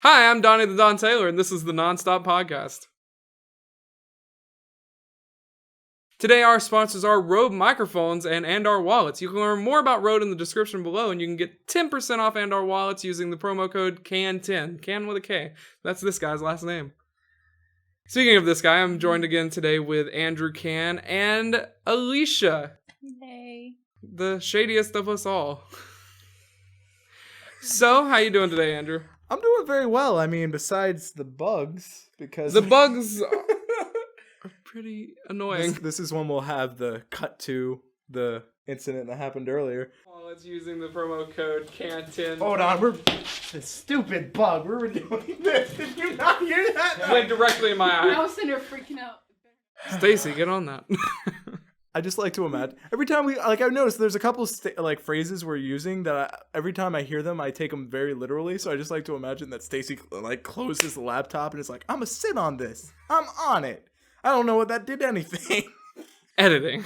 Hi, I'm Donnie the Don Taylor, and this is the Nonstop Podcast. Today, our sponsors are Rode Microphones and Andar Wallets. You can learn more about Rode in the description below, and you can get 10% off Andar Wallets using the promo code CAN10. CAN with a K. That's this guy's last name. Speaking of this guy, I'm joined again today with Andrew Can and Alicia. Hey. The shadiest of us all. So, how you doing today, Andrew? I'm doing very well. I mean, besides the bugs, because The bugs are pretty annoying. This is when we'll have the cut to the incident that happened earlier. Well, it's using the promo code CAN10. Hold on, the stupid bug. We were doing this. Did you not hear that? It went directly in my eye. I was sitting there freaking out. Stacy, get on that. I just like to imagine every time I've noticed there's a couple phrases we're using that every time I hear them I take them very literally. So I just like to imagine that Stacy closes the laptop and is like, "I'm gonna sit on this. I'm on it. I don't know what that did anything." Editing.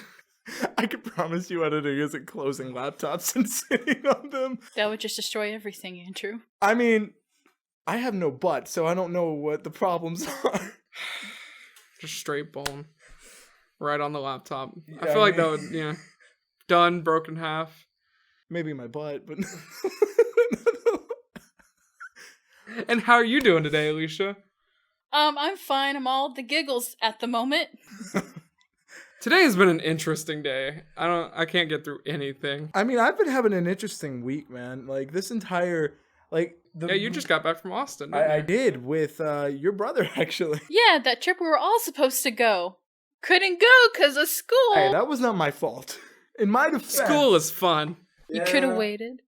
I can promise you, editing isn't closing laptops and sitting on them. That would just destroy everything, Andrew. I mean, I have no butt, so I don't know what the problems are. Just straight bone. Right on the laptop. Yeah, I feel like that would, done, broken half. Maybe my butt, but... And how are you doing today, Alicia? I'm fine. I'm all the giggles at the moment. Today has been an interesting day. I can't get through anything. I mean, I've been having an interesting week, man. Like, this entire... Yeah, you just got back from Austin. I did, with your brother, actually. Yeah, that trip we were all supposed to go. Couldn't go because of school. Hey, that was not my fault. In my defense... School is fun. You could have waited.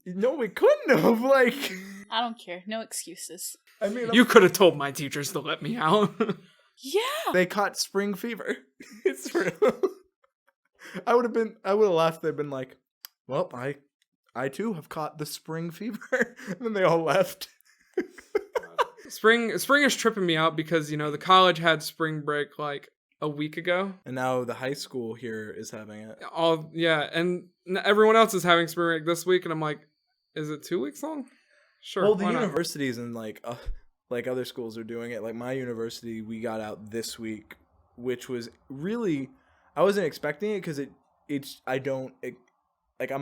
No, we couldn't have, I don't care. No excuses. I mean... You could have told my teachers to let me out. Yeah. They caught spring fever. It's real. I would have laughed. They've been like, well, I too have caught the spring fever. And then they all left. Spring is tripping me out because, the college had spring break like a week ago. And now the high school here is having it. And everyone else is having spring break this week, and I'm like, is it 2 weeks long? Sure. Well, the why not? universities and like other schools are doing it. Like my university, we got out this week, which was really, I wasn't expecting it because I'm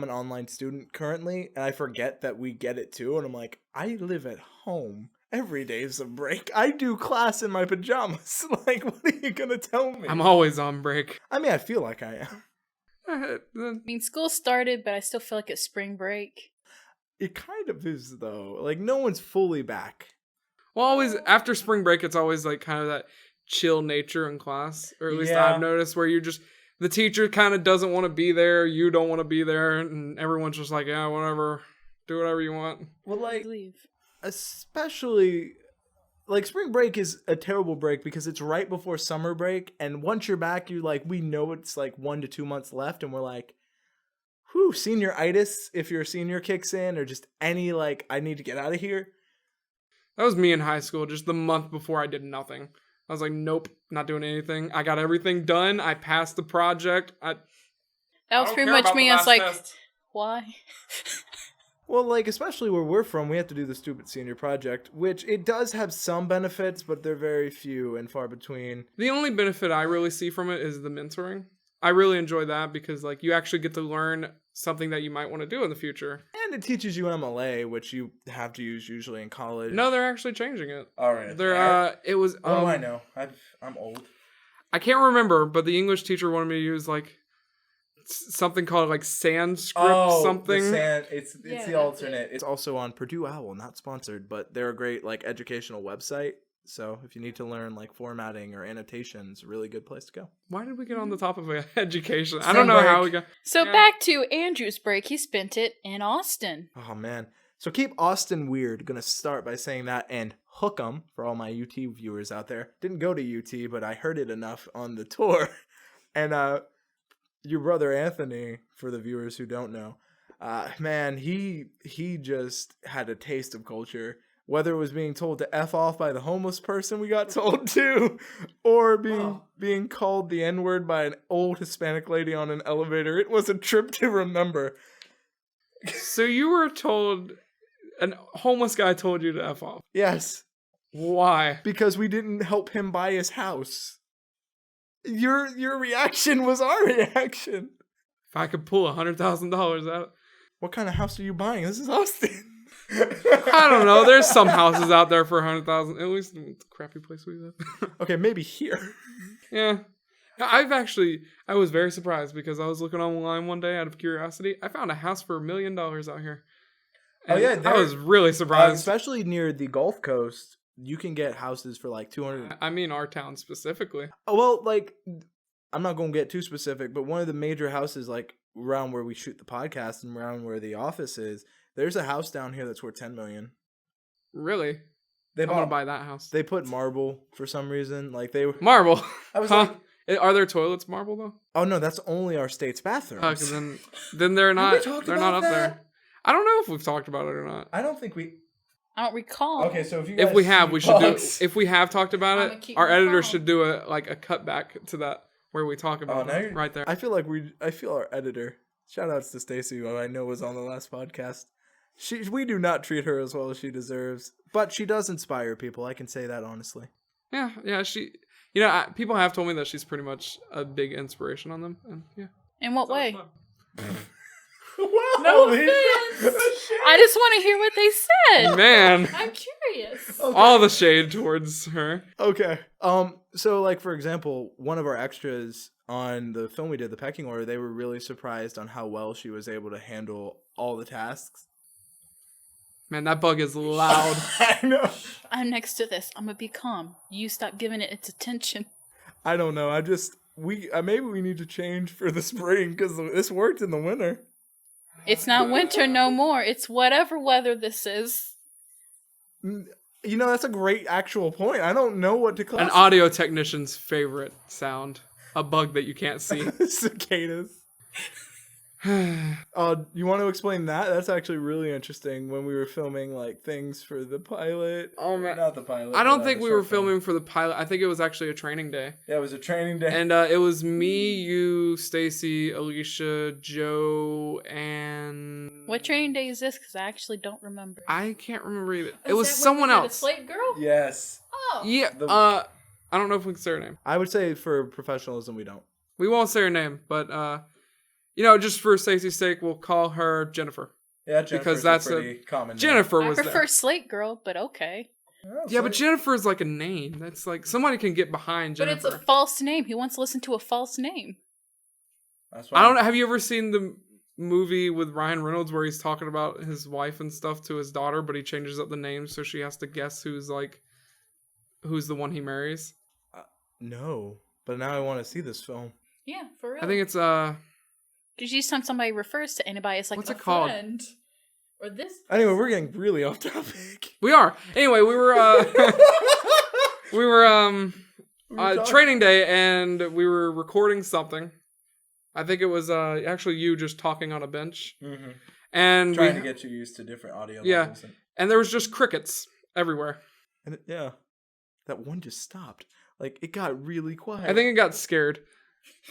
an online student currently, and I forget that we get it too. And I'm like, I live at home. Every day is a break. I do class in my pajamas. Like, what are you gonna tell me? I'm always on break. I mean, I feel like I am. I mean, school started, but I still feel like it's spring break. It kind of is, though. Like, no one's fully back. Well, always after spring break, it's always like kind of that chill nature in class, or at least Yeah. I've noticed, where the teacher kind of doesn't want to be there, you don't want to be there, and everyone's just like, yeah, whatever, do whatever you want. Well, like, Leave. especially, like, spring break is a terrible break because it's right before summer break, and once you're back, you're like, we know it's like 1 to 2 months left, and we're like, whew, senioritis, if your senior kicks in, or just any, like, I need to get out of here. That was me in high school, just the month before I did nothing. I was like, nope, not doing anything. I got everything done. I passed the project. That was pretty much me. I was like, why? Well, like, especially where we're from, we have to do the stupid senior project, which it does have some benefits, but they're very few and far between. The only benefit I really see from it is the mentoring. I really enjoy that because, like, you actually get to learn something that you might want to do in the future. And it teaches you MLA, which you have to use usually in college. No, they're actually changing it. All right. It was. What do I know? I'm old. I can't remember, but the English teacher wanted me to use like something called like Sanskrit something. It's Yeah, the alternate. It's also on Purdue Owl, not sponsored, but they're a great like educational website. So if you need to learn like formatting or annotations, really good place to go. Why did we get on the top of education? I don't know how we got. So back to Andrew's break. He spent it in Austin. Oh man. So keep Austin weird. Gonna start by saying that and hook 'em for all my UT viewers out there. Didn't go to UT, but I heard it enough on the tour. And your brother Anthony, for the viewers who don't know, man, he just had a taste of culture. Whether it was being told to F off by the homeless person we got told to, or being called the N-word by an old Hispanic lady on an elevator, it was a trip to remember. So you were told An homeless guy told you to F off. Yes. Why? Because we didn't help him buy his house. Your reaction was our reaction. If I could pull $100,000 out. What kind of house are you buying? This is Austin. I don't know. There's some houses out there for $100,000. At least in the crappy place we live. Okay, maybe here. Yeah. I was very surprised because I was looking online one day out of curiosity. I found a house for $1 million out here. And I was really surprised. Especially near the Gulf Coast, you can get houses for like 200. I mean, our town specifically. Oh, well, like, I'm not going to get too specific, but one of the major houses, like, around where we shoot the podcast and around where the office is, there's a house down here that's worth $10 million. Really? I want to buy that house. They put marble for some reason. Like, Marble? I was like... Are there toilets marble, though? Oh, no, that's only our state's bathrooms. Because then they're not, they're not up that? there. I don't know if we've talked about it or not. I don't think we... I don't recall. Okay, so if we have, we should do. If we have talked about I'ma it, keep our my editor phone. should do a cutback to that where we talk about it right there. I feel our editor. Shout outs to Stacy, who I know was on the last podcast. We do not treat her as well as she deserves, but she does inspire people. I can say that honestly. Yeah. She, people have told me that she's pretty much a big inspiration on them, and yeah. In what way? Well, No offense. I just want to hear what they said. Man, I'm curious. Okay. all the shade towards her. Okay. So, like, for example, one of our extras on the film we did, The Pecking Order, they were really surprised on how well she was able to handle all the tasks. Man, that bug is loud. I know. I'm next to this. I'm gonna be calm. You stop giving it its attention. I don't know. Maybe we need to change for the spring because this worked in the winter. It's not winter no more. It's whatever weather this is. That's a great actual point. I don't know what to classify. An audio technician's favorite sound. A bug that you can't see. Cicadas. You want to explain that? That's actually really interesting. When we were filming like things for the pilot. Oh man, not the pilot. I don't think we were filming for the pilot. I think it was actually a training day. Yeah, it was a training day. And it was me, you, Stacy, Alicia, Joe, and... What training day is this? Because I actually don't remember. I can't remember either. It was someone else. A slate girl? Yes. Oh. Yeah. I don't know if we can say her name. I would say for professionalism, we don't. We won't say her name, but just for Stacy's sake, we'll call her Jennifer. Yeah, because that's a pretty common name. Jennifer I was prefer there. slate girl, but okay. Yeah, but Jennifer is like a name. That's like somebody can get behind Jennifer. But it's a false name. Who wants to listen to a false name? That's I don't know. Have you ever seen the movie with Ryan Reynolds where he's talking about his wife and stuff to his daughter, but he changes up the name so she has to guess who's the one he marries? No, but now I want to see this film. Yeah, for real. I think it's Because each time somebody refers to anybody, it's like what's a it called? friend. Or this. Anyway, we're getting really off topic. We are. Anyway, we were training day and we were recording something. I think it was actually you just talking on a bench. Mm-hmm. And trying to get you used to different audio levels. And there was just crickets everywhere. And that one just stopped. Like, it got really quiet. I think it got scared.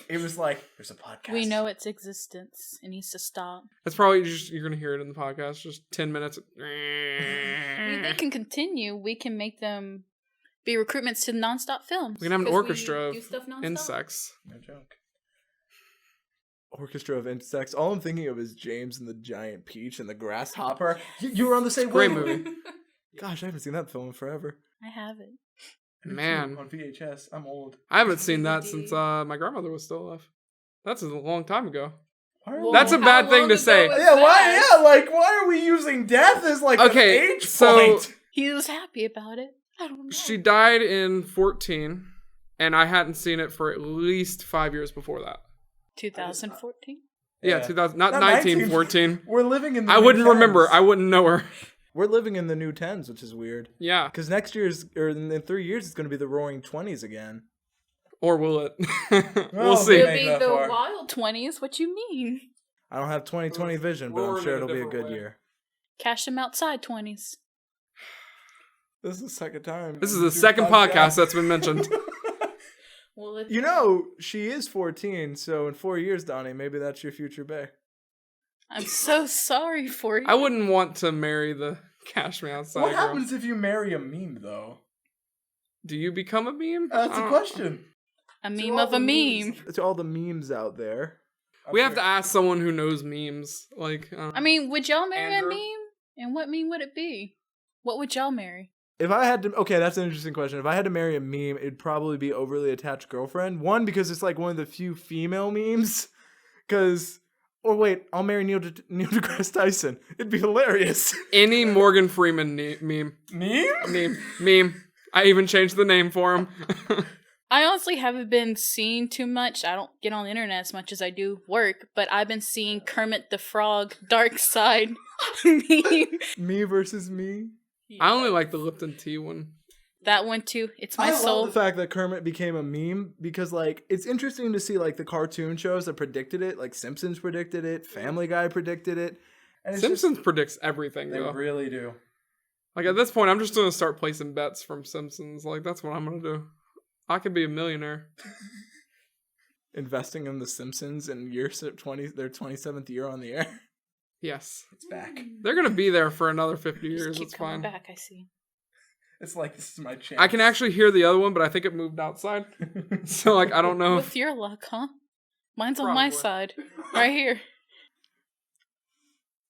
It was like, there's a podcast. We know its existence. It needs to stop. That's probably you're going to hear it in the podcast. Just 10 minutes. They can continue. We can make them be recruitments to nonstop films. We can have an orchestra of nonstop. insects. No joke. Orchestra of insects. All I'm thinking of is James and the Giant Peach and the Grasshopper. You were on the same Great wave. movie. Gosh, I haven't seen that film in forever. I haven't. Man. On VHS. I'm old. I haven't seen that since my grandmother was still alive. That's a long time ago. Well, that's a bad thing to say. was Yeah, that? why are we using death as like an age point? He was happy about it. I don't know. She died in 2014, and I hadn't seen it for at least 5 years before that. 2014? Yeah, 2000, not 1914. We're living in the I new wouldn't 10s. remember. I wouldn't know her. We're living in the new 10s, which is weird. Yeah. Because in 3 years, it's going to be the roaring 20s again. Or will it? Well, We'll see. It'll Make be that the far. wild 20s. What you mean? I don't have 20/20 vision, but I'm Roaring sure in a it'll be a different good way. year. Cash them outside 20s. This is the second time. This is the second podcast that's been mentioned. Well, You know, she is 14, so in 4 years, Donnie, maybe that's your future bae. I'm so sorry for you. I wouldn't want to marry the Cash me outside. What girl. happens if you marry a meme, though? Do you become a meme? That's a question. A meme of a meme. To all the memes out there. We have to ask someone who knows memes. Like, I mean, would y'all marry Andrew? a meme? And what meme would it be? What would y'all marry? If I had to, okay, that's an interesting question. If I had to marry a meme, it'd probably be overly attached girlfriend. One, because it's like one of the few female memes. Or wait, I'll marry Neil deGrasse Tyson. It'd be hilarious. any Morgan Freeman meme. Meme. I even changed the name for him. I honestly haven't been seeing too much. I don't get on the internet as much as I do work, but I've been seeing Kermit the Frog Dark Side meme. Me versus me. I only like the Lipton tea one. That one too. It's my I soul. love the fact that Kermit became a meme because, like, it's interesting to see, like, the cartoon shows that predicted it. Like, Simpsons predicted it. Family Guy predicted it. And it's Simpsons predicts everything, They though. really do. Like, at this point, I'm just going to start placing bets from Simpsons. Like, that's what I'm going to do. I could be a millionaire. Investing in The Simpsons in their 27th year on the air. Yes. It's back. They're going to be there for another 50 Just years. keep It's coming fine. back, I see. It's like, this is my chance. I can actually hear the other one, but I think it moved outside. So, like, I don't know. With your luck, huh? Mine's on my Probably. side. Right here.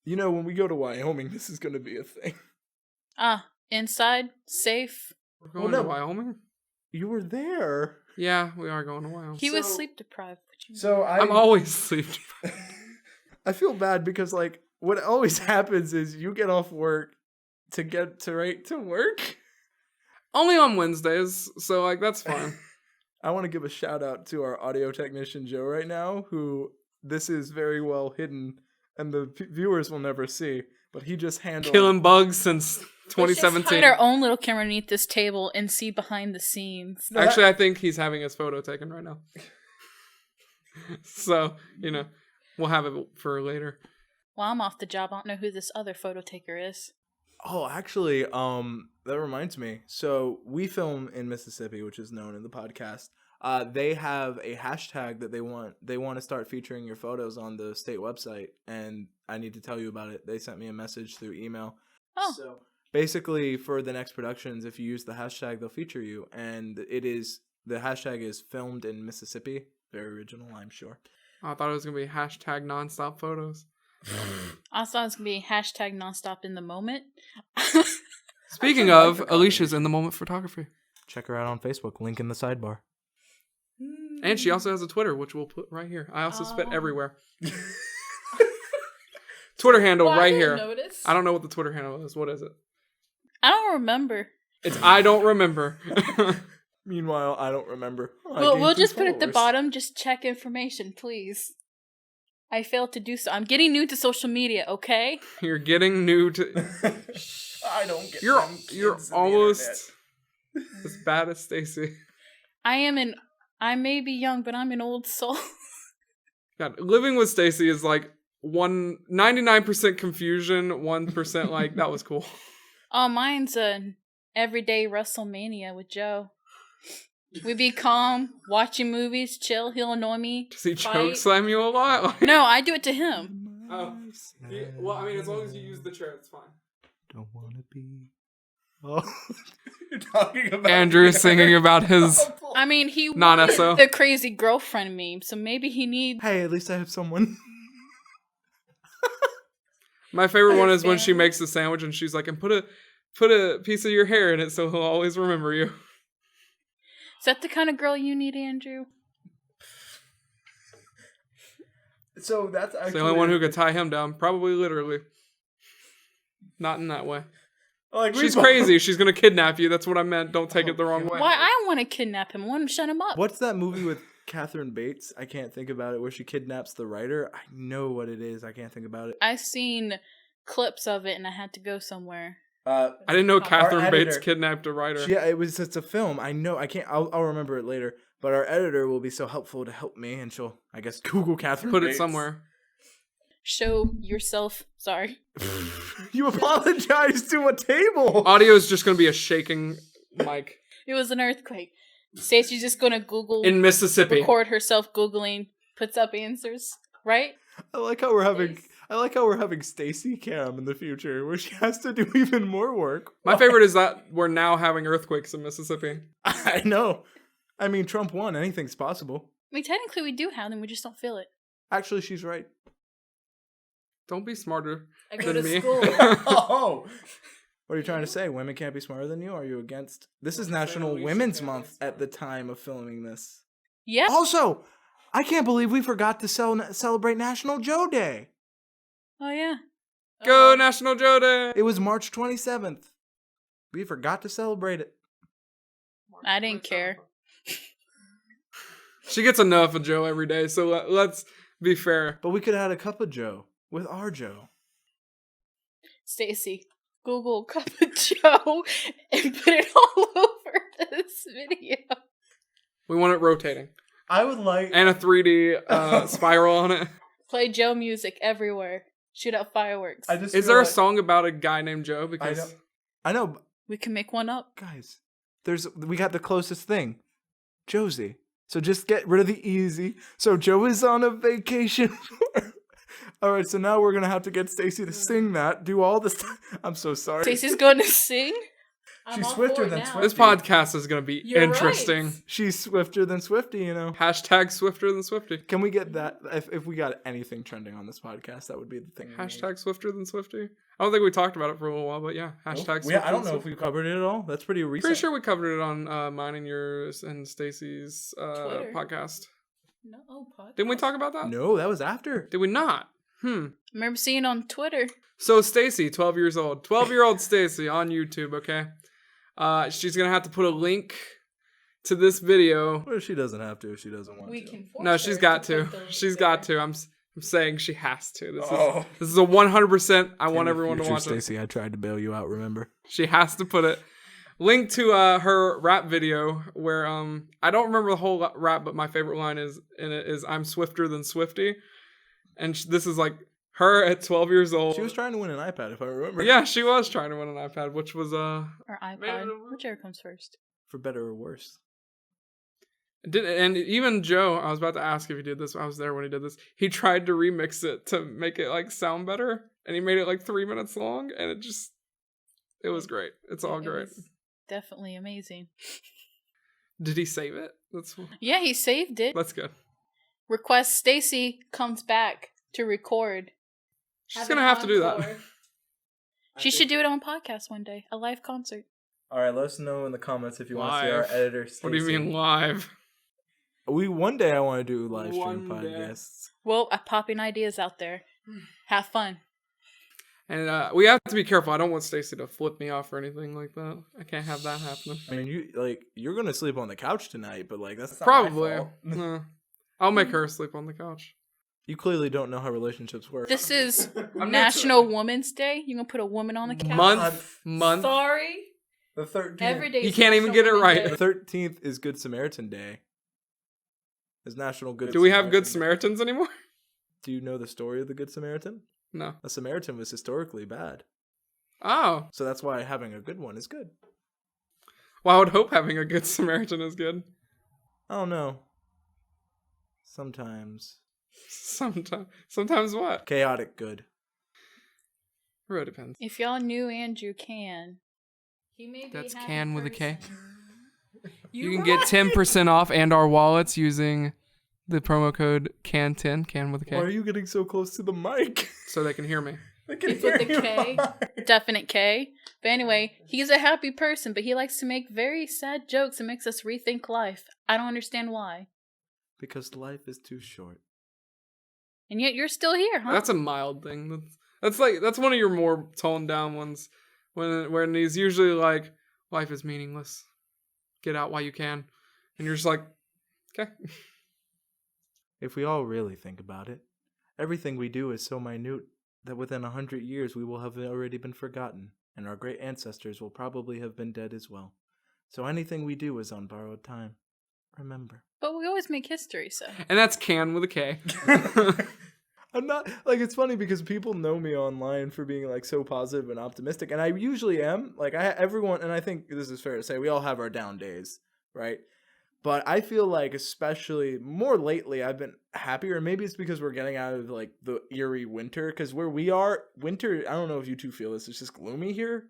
You know, when we go to Wyoming, this is going to be a thing. Inside, safe. We're going Well, to no. Wyoming? You were there. Yeah, we are going to Wyoming. He was So- sleep deprived. So I'm always sleep. I feel bad because, like, what always happens is you get off work to get to right to work. Only on Wednesdays, so, like, that's fine. I want to give a shout out to our audio technician Joe right now, who this is very well hidden and the viewers will never see, but he just handled Killing bugs since Let's just 2017. hide our own little camera underneath this table and see behind the scenes. No, Actually, I think he's having his photo taken right now. So, you know, we'll have it for later. Well, I'm off the job. I don't know who this other photo taker is. Oh, actually, that reminds me. So we film in Mississippi, which is known in the podcast. They have a hashtag that they want to start featuring your photos on the state website, and I need to tell you about it. They sent me a message through email. Oh. So basically, for the next productions, if you use the hashtag, they'll feature you, and the hashtag is filmed in Mississippi. Very original, I'm sure. I thought it was going to be hashtag nonstop photos. I thought it was going to be hashtag nonstop in the moment. Speaking of, Alicia's in the moment photography. Check her out on Facebook. Link in the sidebar. And she also has a Twitter, which we'll put right here. I also spit everywhere. Twitter handle right here. Notice. I don't know what the Twitter handle is. What is it? I don't remember. It's I don't remember. Meanwhile, I don't remember. We'll just put it at the bottom. Just check information, please. I failed to do so. I'm getting new to social media, okay? You're getting new to... I don't get You're them kids in the almost as bad as Stacy. I may be young, but I'm an old soul. God, living with Stacy is like 99% confusion, 1% like, that was cool. Oh, mine's an everyday WrestleMania with Joe. We be calm, watching movies, chill. He'll annoy me. Does he fight. choke slam you a lot? Like- No, I do it to him. Oh. Yeah, well, I mean, as long as you use the chair, it's fine. Don't want to be. Oh, you're talking about Andrew singing about his... I mean, he Non-SO. wanted the crazy girlfriend meme, so maybe he needs... Hey, at least I have someone. My favorite one is when understand. she makes the sandwich and she's like, and put a piece of your hair in it so he'll always remember you. Is that the kind of girl you need, Andrew? So that's actually It's the only one who could tie him down, probably literally. Not in that way. like She's crazy. She's gonna kidnap you. That's what I meant. Don't take it the wrong way. Why? I want to kidnap him. I want to shut him up. What's that movie with Catherine Bates? I can't think about it. Where she kidnaps the writer. I know what it is. I can't think about it. I've seen clips of it, and I had to go somewhere. I didn't know Catherine Our Bates editor- kidnapped a writer. Yeah, it's a film. I know. I can't. I'll remember it later. But our editor will be so helpful to help me, and she'll, I guess, Google Catherine. Put it Bates. somewhere. Show yourself. Sorry. You apologize to a table. Audio is just gonna be a shaking mic It was an earthquake. Stacey's just gonna Google, in Mississippi. record herself Googling, puts up answers, right? I like how we're having. I like how we're having Stacy Cam in the future, where she has to do even more work. My favorite is that we're now having earthquakes in Mississippi. I know. I mean, Trump won. Anything's possible. I mean, technically we do have them, we just don't feel it. Actually, she's right. Don't be smarter I go than to me. school. Oh. What are you trying to say? Women can't be smarter than you? Are you against? This is Well, National we should Women's be Month against at the time of filming this. Yeah. Also, I can't believe we forgot to celebrate National Joe Day. Oh, yeah. Go National Joe Day! It was March 27th. We forgot to celebrate it. I didn't care. She gets enough of Joe every day, so let's be fair. But we could have had a cup of Joe with our Joe. Stacy, Google cup of Joe and put it all over this video. We want it rotating. I would like... And a 3D spiral on it. Play Joe music everywhere. Shoot out fireworks. Is there a song about a guy named Joe? Because I know. We can make one up. Guys, we got the closest thing. Josie. So just get rid of the easy. So Joe is on a vacation. All right, so now we're going to have to get Stacy to sing that. Do all this. I'm so sorry. Stacy's going to sing? She's swifter than Swifty. this podcast is going to be You're interesting. right. She's swifter than Swifty, you know. Hashtag swifter than Swifty. Can we get that? If we got anything trending on this podcast, that would be the thing. Hashtag swifter than Swifty. I don't think we talked about it for a little while, but yeah. Hashtag swifter I don't than know if Swifty. we covered it at all. That's pretty recent. Pretty sure we covered it on mine and yours and Stacy's Twitter. podcast. No, podcast. Didn't we talk about that? No, that was after. Did we not? I remember seeing it on Twitter. So Stacy, 12 years old. 12-year-old Stacy on YouTube, okay? She's going to have to put a link to this video. Well, she doesn't have to if she doesn't want to. No, she's got to. She's got to. I'm saying she has to. This is a 100%. I want everyone to watch it. Stacy, I tried to bail you out, remember? She has to put it. Link to her rap video where I don't remember the whole rap, but my favorite line is in it is "I'm swifter than Swifty," and this is like her at 12 years old. She was trying to win an iPad, if I remember. Yeah, she was trying to win an iPad, which was Or iPod. Whichever comes first. For better or worse. And even Joe, I was about to ask if he did this. I was there when he did this. He tried to remix it to make it like sound better, and he made it like 3 minutes long, and it was great. It's all great. Definitely amazing. Did he save it? Yeah, he saved it. That's good. Request Stacy comes back to record. She's gonna have to do that. She should do it on podcast one day. A live concert. All right, let us know in the comments if you want to see our editor, Stacey. What do you mean live? One day I want to do live stream One day. podcasts. Well, I'm popping ideas out there. Have fun. And we have to be careful. I don't want Stacy to flip me off or anything like that. I can't have that happening. I mean, you're gonna sleep on the couch tonight, but that's not Probably. my fault. No. I'll make her sleep on the couch. You clearly don't know how relationships work. This is National Women's Day. You gonna put a woman on the couch? Month. Sorry. The 13th. Every day. You can't even get it right. The 13th is Good Samaritan Day. It's National Good. Do we have Good Samaritans anymore? Do you know the story of the Good Samaritan? No. A Samaritan was historically bad. Oh. So that's why having a good one is good. Well, I would hope having a Good Samaritan is good. I don't know. Sometimes. Sometimes what? Chaotic good. It really depends. If y'all knew Andrew Can, he may be That's a happy Can with a K. person. You can get 10% off and our wallets using the promo code CAN10, Can with a K. Why are you getting so close to the mic? So they can hear me. It's with the K. Definite K. But anyway, he's a happy person, but he likes to make very sad jokes and makes us rethink life. I don't understand why. Because life is too short. And yet you're still here, huh? That's a mild thing. That's one of your more toned down ones. When he's usually like, life is meaningless. Get out while you can. And you're just like, okay. If we all really think about it, everything we do is so minute that within 100 years we will have already been forgotten, and our great ancestors will probably have been dead as well. So anything we do is on borrowed time. Remember. But we always make history, so. And that's Can with a K. I'm not, it's funny because people know me online for being, so positive and optimistic, and I usually am. Everyone, and I think this is fair to say, we all have our down days, right? But I feel like, especially more lately, I've been happier. Maybe it's because we're getting out of like the eerie winter. Because where we are, winter. I don't know if you two feel this. It's just gloomy here.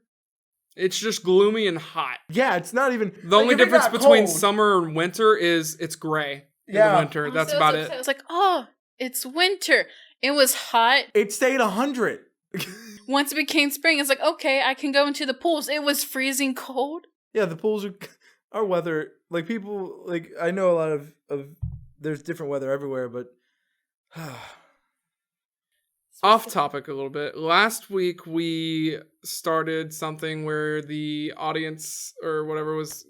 It's just gloomy and hot. Yeah, it's not even. The only if it difference got between cold- summer and winter is it's gray in Yeah. the winter. That's So about it's it. It was like, oh, it's winter. It was hot. It stayed 100. Once it became spring, it's like, okay, I can go into the pools. It was freezing cold. Yeah, the pools are our weather. Like people, like I know a lot of there's different weather everywhere, but Off topic a little bit. Last week we started something where the audience or whatever was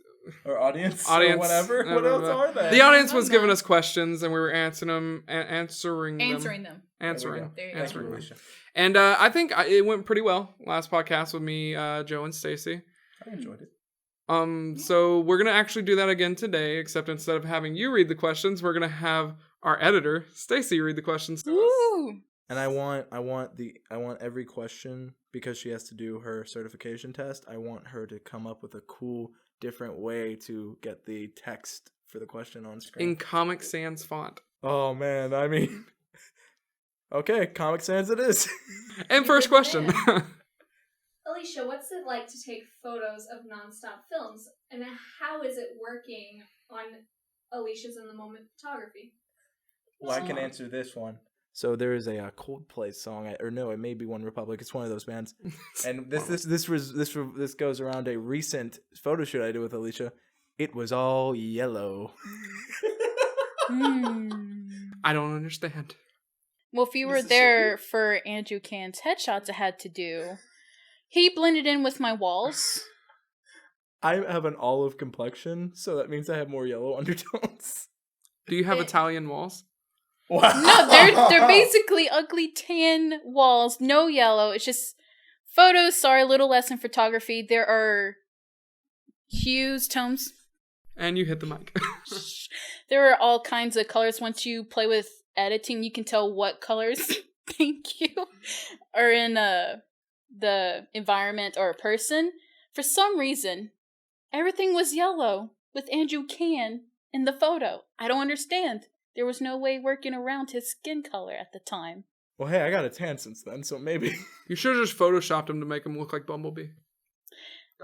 our audience, Audience, or whatever. blah, What blah, else blah. are they? the audience was No. giving us questions and we were answering them. Answering them. Answering. There you go. Answering them. Alicia. And I think it went pretty well. Last podcast with me, Joe, and Stacy. I enjoyed it. So we're gonna actually do that again today, except instead of having you read the questions, we're gonna have our editor, Stacy, read the questions to us. Woo! And I want every question, because she has to do her certification test. I want her to come up with a cool, different way to get the text for the question on screen. In Comic Sans font. Oh man, I mean, okay, Comic Sans it is. And first question. Alicia, what's it like to take photos of nonstop films, and how is it working on Alicia's in the moment photography? Well, I can answer this one. So there is a Coldplay song, or no, it may be One Republic. It's one of those bands, and this goes around a recent photo shoot I did with Alicia. It was all yellow. I don't understand. Well, if you were there for Andrew Can's headshots I had to do, he blended in with my walls. I have an olive complexion, so that means I have more yellow undertones. Do you have Italian walls? Wow. No, they're basically ugly tan walls, no yellow. It's just photos. Sorry, a little less in photography. There are hues, tones. And you hit the mic. There are all kinds of colors. Once you play with editing, you can tell what colors, thank you, are in the environment or a person. For some reason, everything was yellow with Andrew Can in the photo. I don't understand. There was no way working around his skin color at the time. Well, hey, I got a tan since then, so maybe. You should have just photoshopped him to make him look like Bumblebee.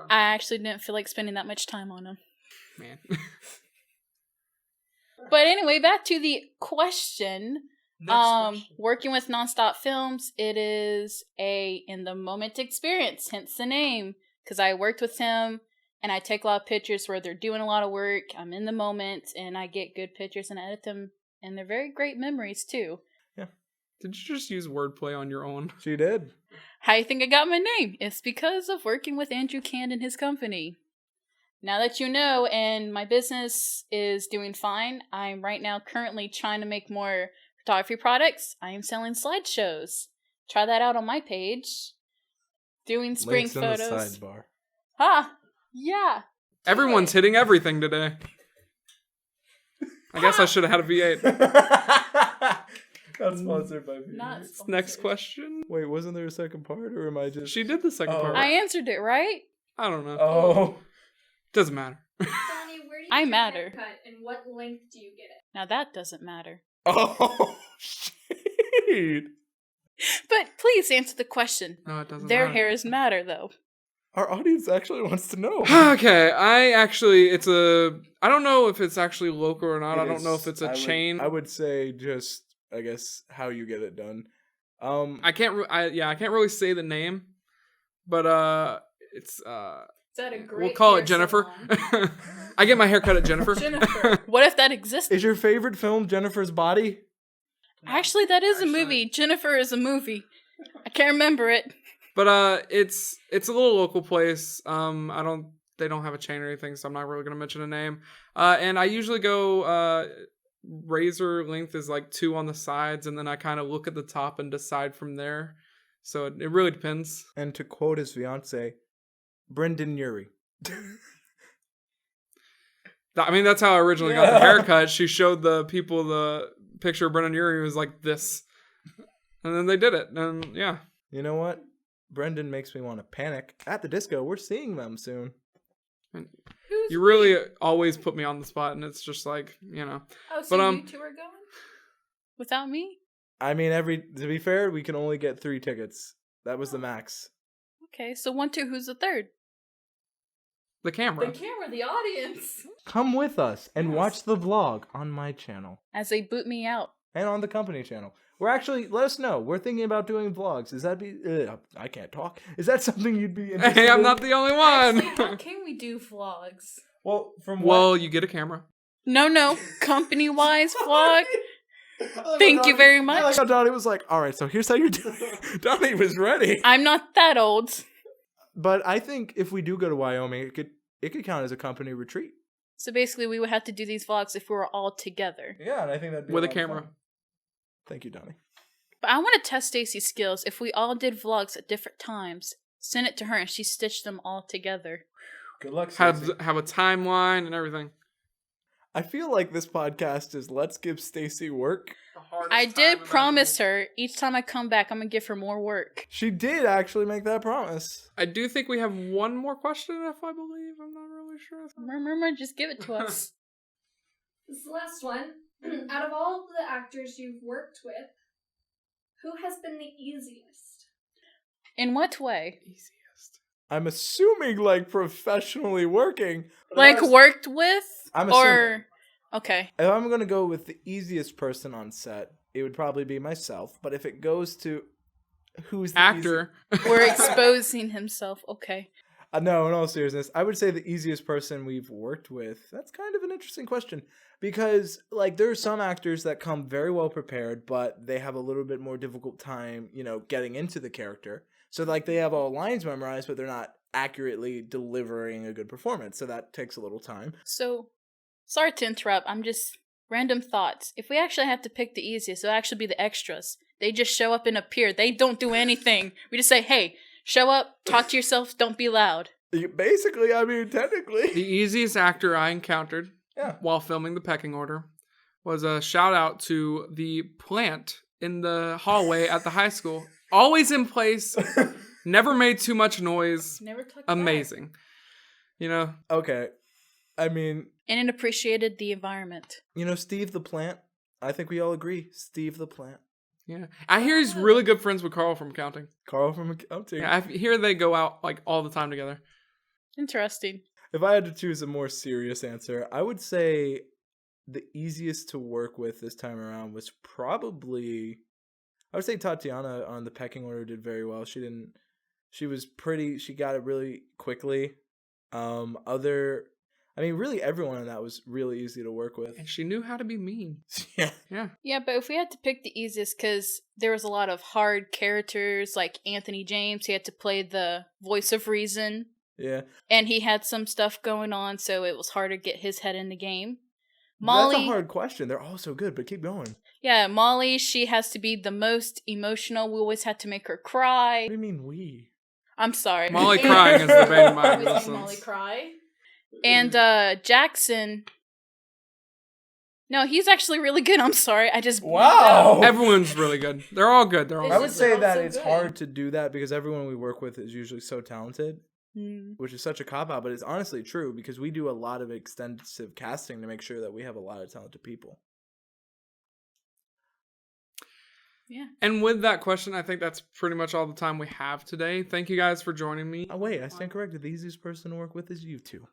I actually didn't feel like spending that much time on him. Man. But anyway, back to the question. Working with Nonstop Films, it is a in the moment experience, hence the name. Because I worked with him and I take a lot of pictures where they're doing a lot of work. I'm in the moment and I get good pictures and edit them. And they're very great memories too. Yeah. Did you just use wordplay on your own? She did. How do you think I got my name? It's because of working with Andrew Can and his company. Now that you know, and my business is doing fine, I'm right now currently trying to make more photography products. I am selling slideshows. Try that out on my page. Doing spring Links photos. in the sidebar. Ha! Yeah. Everyone's hitting everything today. I guess I should have had a V8. Not sponsored by me. Not Next question. Wait, wasn't there a second part, or am I just? She did the second Oh. part. I answered it, right? I don't know. Oh. Doesn't matter. Donnie, where do you I get your matter. haircut, and what length do you get it? Now that doesn't matter. Oh. Shade. But please answer the question. No, it doesn't Their matter. hairs matter, though. Our audience actually wants to know. Okay, I don't know if it's actually local or not. I don't know if it's a chain. I would say just, I guess, how you get it done. I can't really say the name, but it's Is that a great we'll call it hair Jennifer. salon? I get my hair cut at Jennifer. Jennifer. What if that existed? Is your favorite film Jennifer's Body? Actually, that is a movie. Jennifer is a movie. I can't remember it. But it's a little local place. They don't have a chain or anything, so I'm not really gonna mention a name. And I usually go razor length is like 2 on the sides, and then I kind of look at the top and decide from there. So it really depends. And to quote his fiance, Brendan Urie. I mean, that's how I originally got the haircut. She showed the people the picture of Brendan Urie was like this, and then they did it, and yeah. You know what? Brendan makes me want to panic. At the disco, we're seeing them soon. Who who's You really always put me on the spot, and it's just like, you know. Oh, so But, you two are going? Without me? I mean, to be fair, we can only get 3 tickets. That was the max. Okay, so 1, 2, who's the third? The camera. The audience. Come with us and Yes. watch the vlog on my channel As they boot me out. and on the company channel. We're actually, let us know. We're thinking about doing vlogs. Is that I can't talk. Is that something you'd be interested Hey, I'm in? not the only one. how can we do vlogs? Well, from Well, you get a camera. No, company-wise vlog. Thank you very I much. like how Donnie was like, all right, so here's how you do it. Donnie was ready. I'm not that old. But I think if we do go to Wyoming, it could count as a company retreat. So basically, we would have to do these vlogs if we were all together. Yeah, and I think that'd be With a lot of camera. fun. Thank you, Donnie. But I want to test Stacy's skills. If we all did vlogs at different times, send it to her and she stitched them all together. Good luck, Have Stacey. a timeline and everything. I feel like this podcast is let's give Stacy work. I did promise her each time I come back, I'm going to give her more work. She did actually make that promise. I do think we have one more question, if I believe. I'm not really sure. Remember, just give it to us. This is the last one. Out of all the actors you've worked with, who has been the easiest? In what way? Easiest. I'm assuming like professionally working. but Like if I was- worked with? I'm Or assuming. okay. If I'm gonna go with the easiest person on set, it would probably be myself. But if it goes to who's the Actor. We're exposing himself. Okay. No, in all seriousness, I would say the easiest person we've worked with. That's kind of an interesting question because, like, there are some actors that come very well prepared, but they have a little bit more difficult time, getting into the character. So, like, they have all lines memorized, but they're not accurately delivering a good performance. So that takes a little time. So, sorry to interrupt. I'm just random thoughts. If we actually have to pick the easiest, it'll actually be the extras. They just show up and appear. They don't do anything. We just say, hey, show up, talk to yourself, don't be loud. Basically, I mean, technically. The easiest actor I encountered Yeah. while filming The Pecking Order was a shout out to the plant in the hallway at the high school. Always in place, never made too much noise. Never took Amazing. Okay. I mean, And it appreciated the environment. Steve the Plant. I think we all agree. Steve the Plant. Yeah. I hear he's really good friends with Carl from accounting. Carl from accounting. Yeah, I hear they go out like all the time together. Interesting. If I had to choose a more serious answer, I would say the easiest to work with this time around was probably, I would say Tatiana on The Pecking Order did very well. She got it really quickly. Really everyone on that was really easy to work with. And she knew how to be mean. Yeah. Yeah. Yeah, but if we had to pick the easiest, because there was a lot of hard characters, like Anthony James, he had to play the voice of reason. Yeah. And he had some stuff going on, so it was hard to get his head in the game. That's Molly, a hard question. They're all so good, but keep going. yeah, Molly, she has to be the most emotional. We always had to make her cry. What do you mean we? I'm sorry. Molly crying is the bane of my Always make existence. Molly cry. And Jackson. No, he's actually really good. I'm sorry. I just Wow. Everyone's really good. They're all good. They're all I would good. say They're all that so it's good. hard to do that because everyone we work with is usually so talented, Mm. which is such a cop out, but it's honestly true because we do a lot of extensive casting to make sure that we have a lot of talented people. Yeah. And with that question, I think that's pretty much all the time we have today. Thank you guys for joining me. Oh wait, I stand corrected. The easiest person to work with is you two.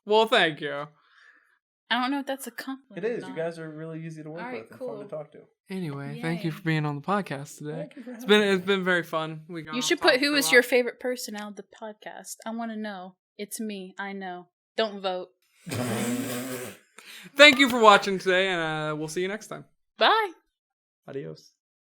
Well, thank you. I don't know if that's a compliment. It is. or You not. guys are really easy to work All right, with and cool. fun to talk to. Anyway, thank you Yay. for being on the podcast today. Thank you for It's having been very fun. You should put who is your favorite person out of the podcast. I want to know. It's me. I know. Don't vote. Thank you for watching today, and we'll see you next time. Bye. Adios.